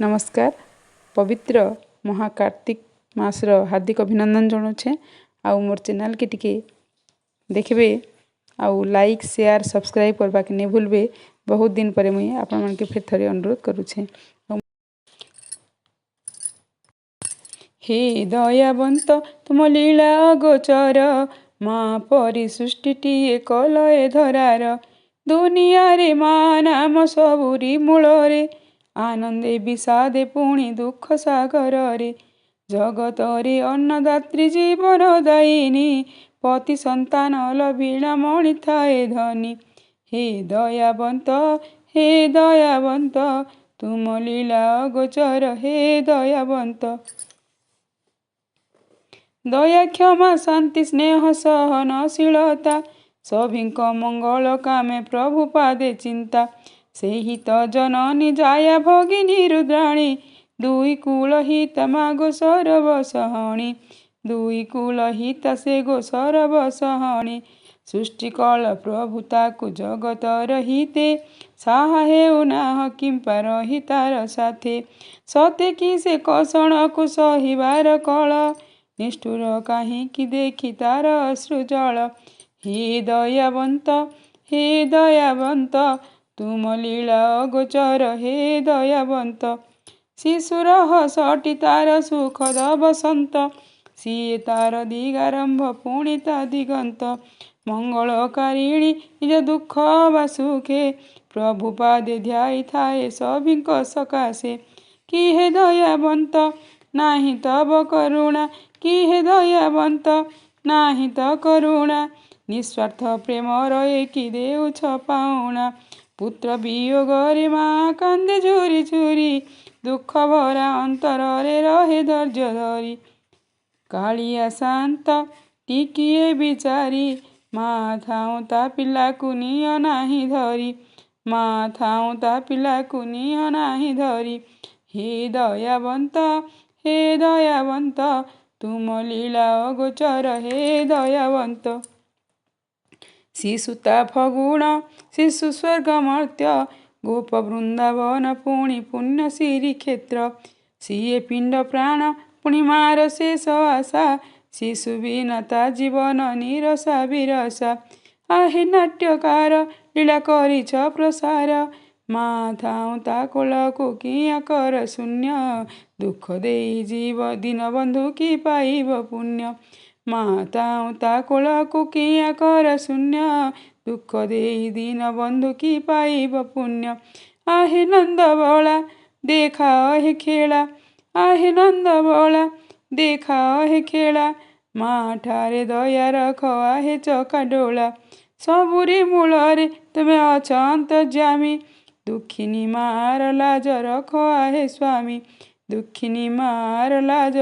नमस्कार। पवित्र महाकार्तिक मासर हार्दिक अभिनंदन जनाऊे। आउ मोर चैनल के टिके देखबे आउ लाइक शेयर सब्सक्राइब करबा के नहीं भूलबे। बहुत दिन पर मुई आपण मन के फिर थरे अनुरोध करूछे। हे दयावंत तुम लीला गोचर माँ परी सृष्टिटीए कलए धरार दुनिया रे माँ नाम सबुरी मूलरे आनंदे विषादे पुणी दुख सागर रे जगत रे अन्नदात्री जीवन दायिनी पति संतान लवीणा मणि थाए धनी हे दयावंत तुम लीला गोचर हे दयावंत दया क्षमा शांति स्नेह सहनशीलता सभिंक मंगल कामे प्रभु पादे चिंता से ही तो जननी जाया भगिनी रुद्राणी दुई कूल हित मागो सरब सहणी दुई कूल हित से गो सरब सहणी सृष्टि कल प्रभु ताकु जगत रहिते साहा हेउ नाह किंपा रहितार साथे सते कि से कषण को सहिबार कल निष्ठुर काहींकि देखि तार अश्रुजल हे दयावंत तुम लीला गोचर हे दयावंत शिशुर हसटी तार सुखद बसंत सीए तार दिगारंभ पुणी ता दिगंत मंगलकारिणी निज दुख वा सुखे प्रभु पादे ध्याई थाए सभिंक सकाशे कि हे दयावंत नाही तब करुणा कि हे दयावंत नाही त करुणा निस्वार्थ प्रेम रहे कि देउछ पाउणा पुत्र वियोग रे माँ कांदे झुरी झुरी दुख भरा अंतर रे रहे धैर्य धरी कालिया शांत टिकिए बिचारी माँ थाऊ ता पिला को निय नाही धरी माँ थाऊ ता पिला को निय नाही धरी हे दयावंत तुम लीला गोचर हे दयावंत शिशुता फगुण शिशु स्वर्ग मर्त्य गोप वृंदावन पुणी पुण्य श्री क्षेत्र सीए पिंड प्राण पुणी मार शेष आशा शिशु विनता जीवन निरसा विरसा आहे नाट्यकार लीला करिछ प्रसार माँ थाऊ ता कोल को किया कर शून्य दुख देई जीव दीन बंधु की पाइब पुण्य माँ थाऊ ता कोल को किया कर शून्य दुख देई दीन बंधु की पाइब पुण्य आहे नंद बोला देखा हे खेला आहे नंद बोला देखा हे खेला माँ ठारे दया रख आहे चका डोला सबुरी मूलरे तुमे अचंत जामी दुखिनी मार लाज रख आहे स्वामी दुखिनी मार लाज